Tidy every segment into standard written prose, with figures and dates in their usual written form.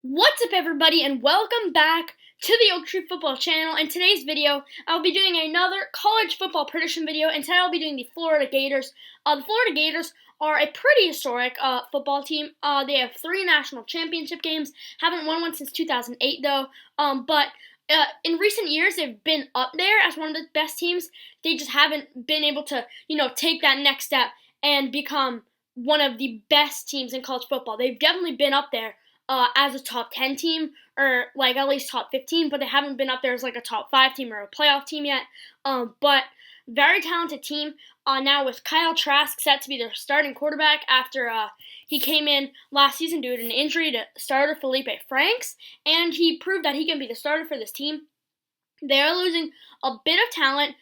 What's up, everybody, and welcome back to the Oak Tree Football channel. In today's video, I'll be doing another college football prediction video, and today I'll be doing the Florida Gators. The Florida Gators are a pretty historic football team. They have 3 national championship games. Haven't won one since 2008, though. But in recent years, they've been up there as one of the best teams. They just haven't been able to, take that next step and become one of the best teams in college football. They've definitely been up there as a top 10 team, or like at least top 15, but they haven't been up there as like a top 5 team or a playoff team yet. But very talented team now with Kyle Trask set to be their starting quarterback after he came in last season due to an injury to starter Felipe Franks, and he proved that he can be the starter for this team. They are losing a bit of talent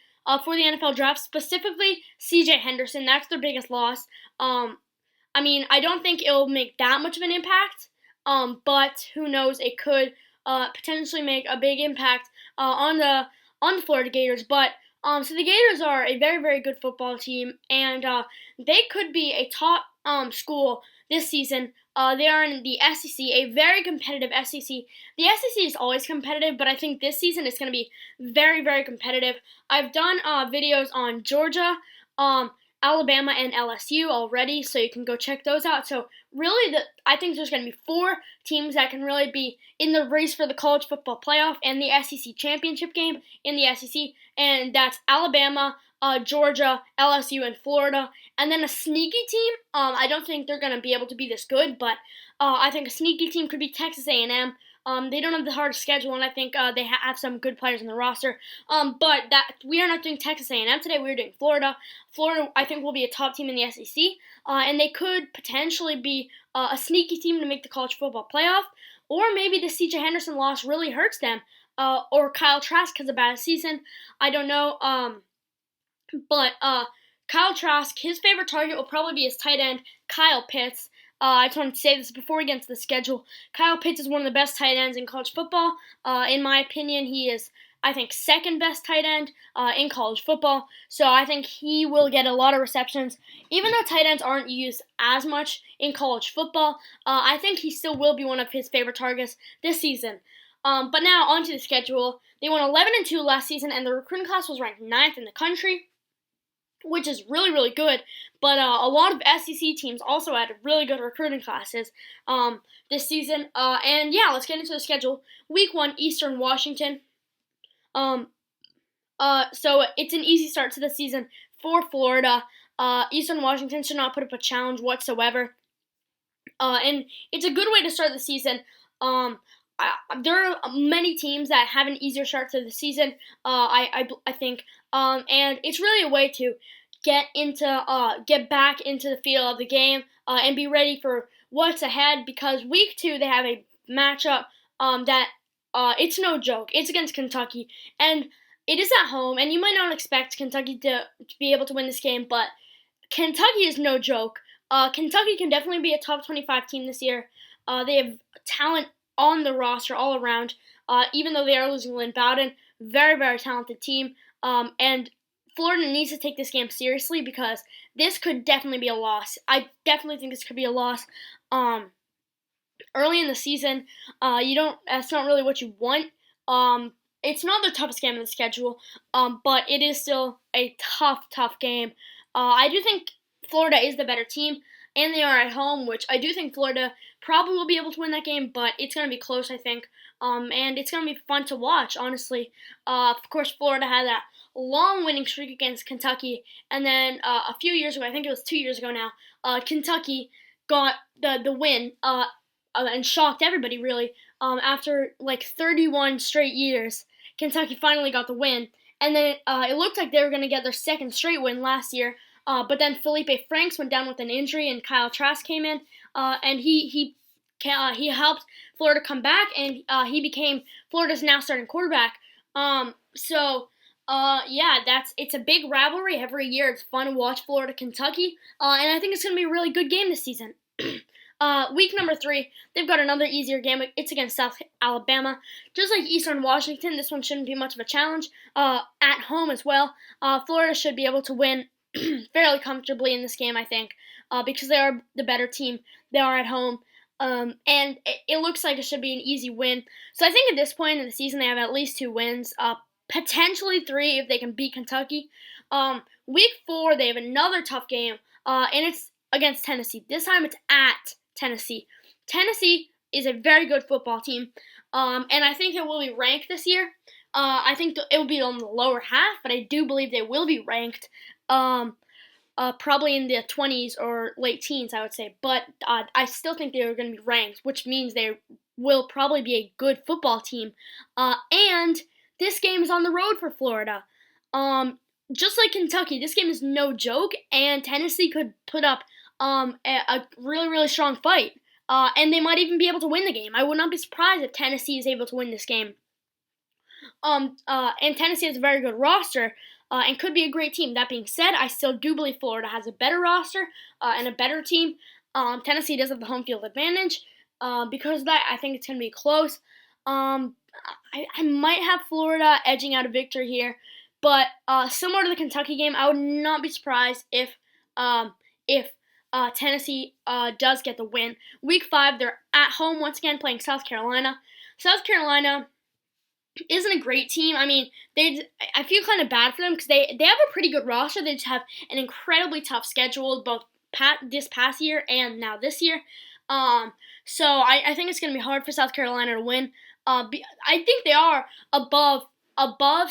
for the NFL draft, specifically C.J. Henderson. That's their biggest loss. I don't think it'll make that much of an impact. But who knows? It could potentially make a big impact on the Florida Gators. But so the Gators are a very, very good football team, and they could be a top school this season. They are in the SEC, a very competitive SEC. The SEC is always competitive, but I think this season it's going to be very, very competitive. I've done videos on Georgia, Alabama, and LSU already, so you can go check those out. So really, I think there's going to be 4 teams that can really be in the race for the college football playoff and the SEC championship game in the SEC, and that's Alabama, Georgia, LSU, and Florida. And then a sneaky team, I don't think they're going to be able to be this good, but I think a sneaky team could be Texas A&M. They don't have the hardest schedule, and I think they have some good players in the roster. But we are not doing Texas A&M today. We're doing Florida. Florida, I think, will be a top team in the SEC, and they could potentially be a sneaky team to make the college football playoff. Or maybe the C.J. Henderson loss really hurts them, or Kyle Trask has a bad season. I don't know. But Kyle Trask, his favorite target will probably be his tight end, Kyle Pitts. I just wanted to say this before we get into the schedule. Kyle Pitts is one of the best tight ends in college football. In my opinion, he is, I think, second best tight end in college football. So I think he will get a lot of receptions. Even though tight ends aren't used as much in college football, I think he still will be one of his favorite targets this season. But now, onto the schedule. They won 11-2 last season, and the recruiting class was ranked 9th in the country, which is really, really good. But a lot of SEC teams also had really good recruiting classes this season. And yeah, let's get into the schedule. Week 1, Eastern Washington. So it's an easy start to the season for Florida. Eastern Washington should not put up a challenge whatsoever. And it's a good way to start the season. There are many teams that have an easier start to the season, I think, and it's really a way to get back into the feel of the game and be ready for what's ahead, because week 2 they have a matchup that it's no joke. It's against Kentucky, and it is at home, and you might not expect Kentucky to be able to win this game, but Kentucky is no joke. Kentucky can definitely be a top 25 team this year. They have talent on the roster all around, even though they are losing Lynn Bowden. Very, very talented team. And Florida needs to take this game seriously, because this could definitely be a loss. I definitely think this could be a loss. Early in the season, that's not really what you want. It's not the toughest game in the schedule, but it is still a tough game. I do think Florida is the better team, and they are at home, which I do think Florida probably will be able to win that game, but it's going to be close, I think. And it's going to be fun to watch, honestly. Of course, Florida had that long winning streak against Kentucky, and then a few years ago, I think it was 2 years ago now, Kentucky got the win and shocked everybody, really. After like 31 straight years, Kentucky finally got the win, and then it looked like they were going to get their second straight win last year. But then Felipe Franks went down with an injury, and Kyle Trask came in, and he helped Florida come back, and he became Florida's now starting quarterback. It's a big rivalry every year. It's fun to watch Florida Kentucky, and I think it's going to be a really good game this season. Week number 3, they've got another easier game. It's against South Alabama. Just like Eastern Washington, this one shouldn't be much of a challenge. At home as well, Florida should be able to win fairly comfortably in this game, I think, because they are the better team. They are at home. And it looks like it should be an easy win. So I think at this point in the season they have at least 2 wins, potentially 3 if they can beat Kentucky. Week 4 they have another tough game, and it's against Tennessee. This time it's at Tennessee. Tennessee is a very good football team, and I think it will be ranked this year. I think it will be on the lower half, but I do believe they will be ranked. Probably in the 20s or late teens, I would say. But I still think they are going to be ranked, which means they will probably be a good football team. And this game is on the road for Florida. Just like Kentucky, this game is no joke, and Tennessee could put up a really, really strong fight. And they might even be able to win the game. I would not be surprised if Tennessee is able to win this game. And Tennessee has a very good roster. And could be a great team. That being said, I still do believe Florida has a better roster and a better team. Tennessee does have the home field advantage. Because of that, I think it's going to be close. I might have Florida edging out a victory here. But similar to the Kentucky game, I would not be surprised if Tennessee does get the win. Week 5, they're at home once again playing South Carolina. South Carolina isn't a great team. I mean, I feel kind of bad for them because they have a pretty good roster. They just have an incredibly tough schedule, both this past year and now this year. So I think it's going to be hard for South Carolina to win. I think they are above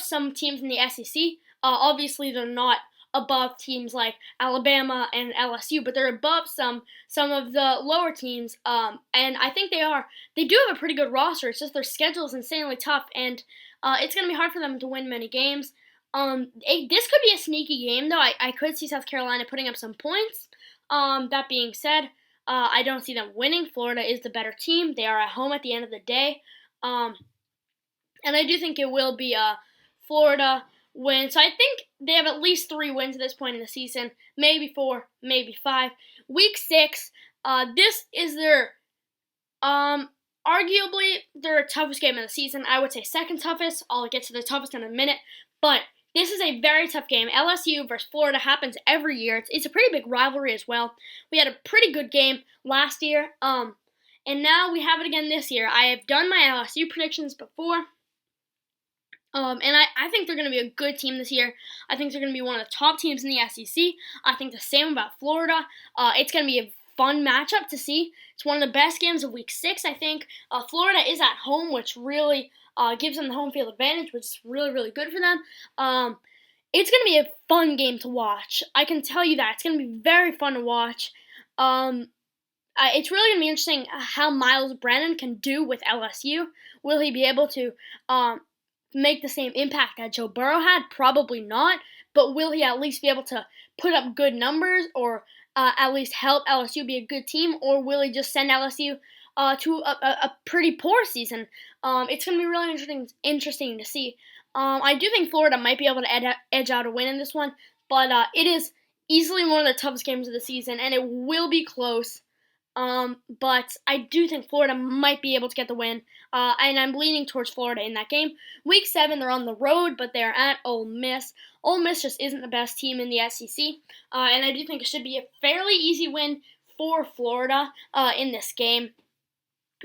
some teams in the SEC. Obviously, they're not above teams like Alabama and LSU, but they're above some of the lower teams. And I think they do have a pretty good roster. It's just their schedule is insanely tough, and it's going to be hard for them to win many games. This could be a sneaky game, though. I could see South Carolina putting up some points. That being said, I don't see them winning. Florida is the better team. They are at home at the end of the day. And I do think it will be Florida win. So I think they have at least 3 wins at this point in the season. Maybe 4, maybe 5. Week 6, this is their arguably their toughest game of the season. I would say second toughest. I'll get to the toughest in a minute. But this is a very tough game. LSU versus Florida happens every year. It's a pretty big rivalry as well. We had a pretty good game last year. And now we have it again this year. I have done my LSU predictions before. And I think they're going to be a good team this year. I think they're going to be one of the top teams in the SEC. I think the same about Florida. It's going to be a fun matchup to see. It's one of the best games of Week 6, I think. Florida is at home, which really gives them the home field advantage, which is really, really good for them. It's going to be a fun game to watch. I can tell you that. It's going to be very fun to watch. It's really going to be interesting how Miles Brennan can do with LSU. Will he be able to make the same impact that Joe Burrow had? Probably not, but will he at least be able to put up good numbers or at least help LSU be a good team, or will he just send LSU to a pretty poor season? It's going to be really interesting to see. I do think Florida might be able to edge out a win in this one, but it is easily one of the toughest games of the season, and it will be close. But I do think Florida might be able to get the win, and I'm leaning towards Florida in that game. Week 7, they're on the road, but they're at Ole Miss. Ole Miss just isn't the best team in the SEC, and I do think it should be a fairly easy win for Florida in this game.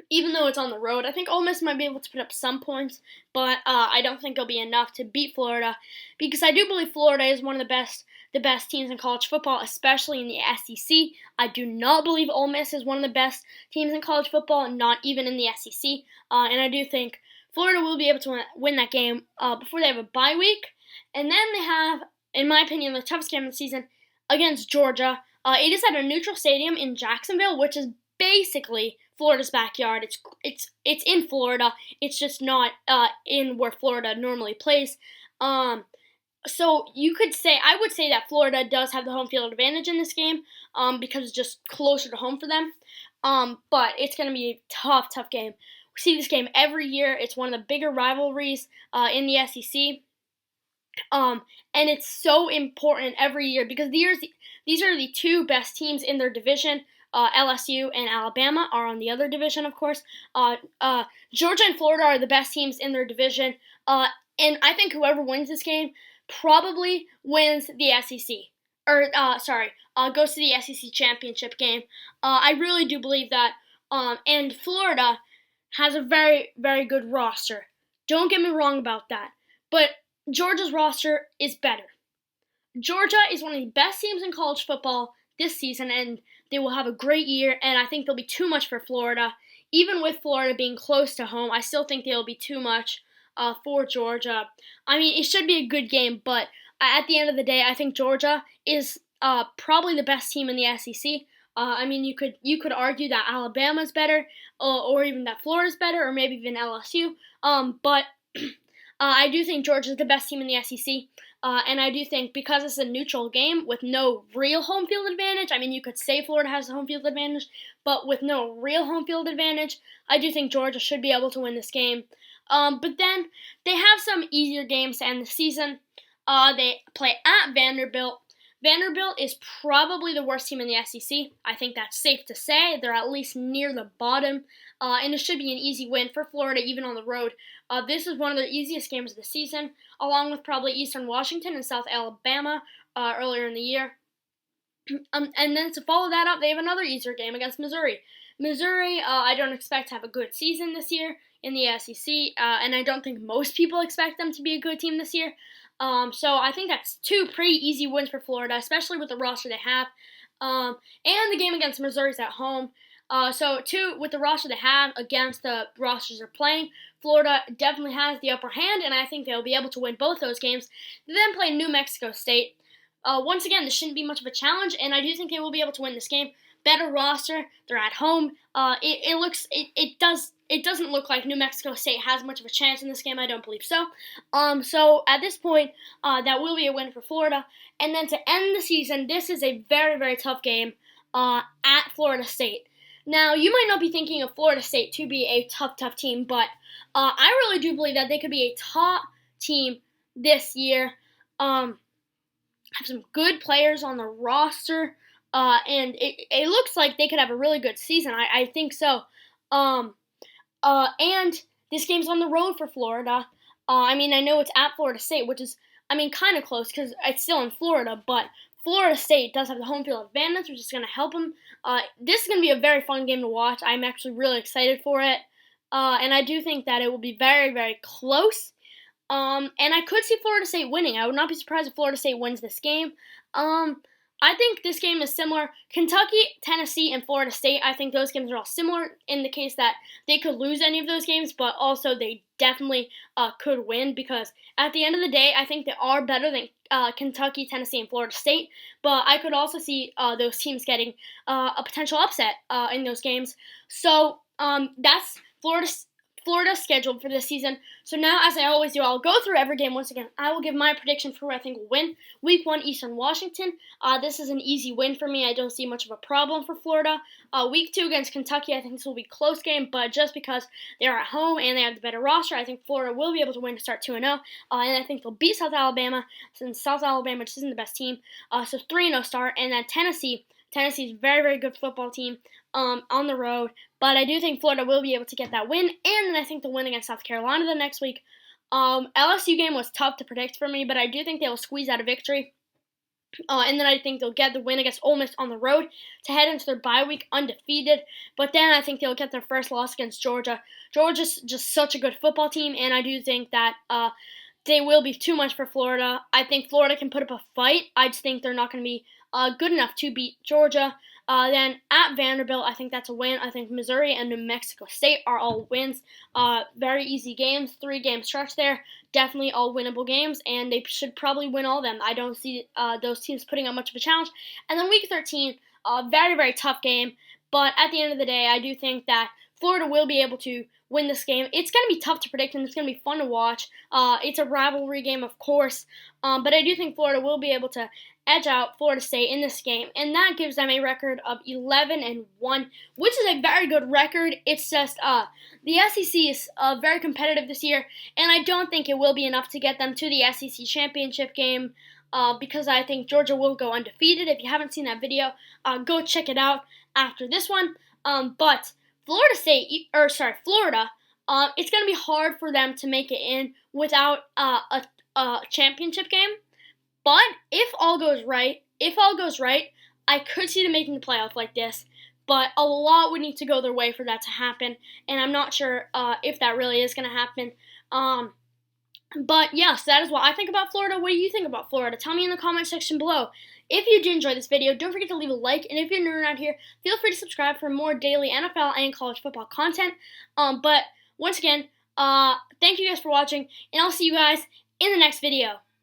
Even though it's on the road, I think Ole Miss might be able to put up some points, but I don't think it'll be enough to beat Florida, because I do believe Florida is one of the best teams in college football, especially in the SEC. I do not believe Ole Miss is one of the best teams in college football, not even in the SEC. And I do think Florida will be able to win that game before they have a bye week. And then they have, in my opinion, the toughest game of the season against Georgia. It is at a neutral stadium in Jacksonville, which is basically Florida's backyard. It's in Florida. It's just not in where Florida normally plays. So I would say that Florida does have the home field advantage in this game because it's just closer to home for them. But it's going to be a tough game. We see this game every year. It's one of the bigger rivalries in the SEC. And it's so important every year because these are the 2 best teams in their division. LSU and Alabama are on the other division, of course. Georgia and Florida are the best teams in their division. And I think whoever wins this game probably wins the SEC. Goes to the SEC championship game. I really do believe that. And Florida has a very, very good roster. Don't get me wrong about that. But Georgia's roster is better. Georgia is one of the best teams in college football this season, and they will have a great year, and I think they'll be too much for Florida. Even with Florida being close to home, I still think they'll be too much for Georgia. I mean, it should be a good game, but at the end of the day, I think Georgia is probably the best team in the SEC. I mean, you could argue that Alabama's better, or even that Florida's better, or maybe even LSU. But I do think Georgia's the best team in the SEC. And I do think because it's a neutral game with no real home field advantage, I mean, you could say Florida has the home field advantage, but with no real home field advantage, I do think Georgia should be able to win this game. But then they have some easier games to end the season. They play at Vanderbilt. Vanderbilt is probably the worst team in the SEC. I think that's safe to say. They're at least near the bottom, and it should be an easy win for Florida, even on the road. This is one of their easiest games of the season, along with probably Eastern Washington and South Alabama earlier in the year. And then to follow that up, they have another easier game against Missouri. Missouri, I don't expect to have a good season this year in the SEC, and I don't think most people expect them to be a good team this year. So I think that's two pretty easy wins for Florida, especially with the roster they have. And the game against Missouri's at home. So two, with the roster they have against the rosters they're playing, Florida definitely has the upper hand, and I think they'll be able to win both those games. They then play New Mexico State. Once again, this shouldn't be much of a challenge, and I do think they will be able to win this game. Better roster, they're at home. It doesn't look like New Mexico State has much of a chance in this game. I don't believe so. So at this point, that will be a win for Florida. And then to end the season, this is a very, very tough game at Florida State. Now, you might not be thinking of Florida State to be a tough team, but I really do believe that they could be a top team this year. Have some good players on the roster, and it looks like they could have a really good season. I think so. And this game's on the road for Florida. I mean, I know it's at Florida State, which is, I mean, kind of close because it's still in Florida, but Florida State does have the home field advantage, which is going to help them. This is going to be a very fun game to watch. I'm actually really excited for it, and I do think that it will be very, very close. And I could see Florida State winning. I would not be surprised if Florida State wins this game. I think this game is similar. Kentucky, Tennessee, and Florida State, I think those games are all similar in the case that they could lose any of those games, but also they definitely could win because at the end of the day, I think they are better than Kentucky, Tennessee, and Florida State, but I could also see those teams getting a potential upset in those games. So that's Florida's scheduled for this season. So now, as I always do, I'll go through every game once again. I will give my prediction for who I think will win. Week 1, Eastern Washington. This is an easy win for me. I don't see much of a problem for Florida. Week 2 against Kentucky, I think this will be a close game, but just because they're at home and they have the better roster, I think Florida will be able to win to start 2-0. And I think they'll beat South Alabama, since South Alabama just isn't the best team. So 3-0 start. And then Tennessee's a very, very good football team on the road. But I do think Florida will be able to get that win. And then I think they'll win against South Carolina the next week. LSU game was tough to predict for me, but I do think they will squeeze out a victory. And then I think they'll get the win against Ole Miss on the road to head into their bye week undefeated. But then I think they'll get their first loss against Georgia. Georgia's just such a good football team, and I do think that they will be too much for Florida. I think Florida can put up a fight. I just think they're not going to be good enough to beat Georgia. Then at Vanderbilt, I think that's a win. I think Missouri and New Mexico State are all wins. Very easy games, 3-game stretch there. Definitely all winnable games, and they should probably win all of them. I don't see those teams putting up much of a challenge. And then Week 13, very, very tough game. But at the end of the day, I do think that Florida will be able to win this game. It's going to be tough to predict, and it's going to be fun to watch. It's a rivalry game, of course. But I do think Florida will be able to edge out Florida State in this game, and that gives them a record of 11-1, which is a very good record. It's just the SEC is very competitive this year, and I don't think it will be enough to get them to the SEC championship game because I think Georgia will go undefeated. If you haven't seen that video, go check it out after this one. But Florida, it's going to be hard for them to make it in without a championship game. But if all goes right, I could see them making the playoff like this. but a lot would need to go their way for that to happen, and I'm not sure if that really is going to happen. But yes, that is what I think about Florida. What do you think about Florida? Tell me in the comment section below. If you did enjoy this video, don't forget to leave a like, and if you're new around here, feel free to subscribe for more daily NFL and college football content. But once again, thank you guys for watching, and I'll see you guys in the next video.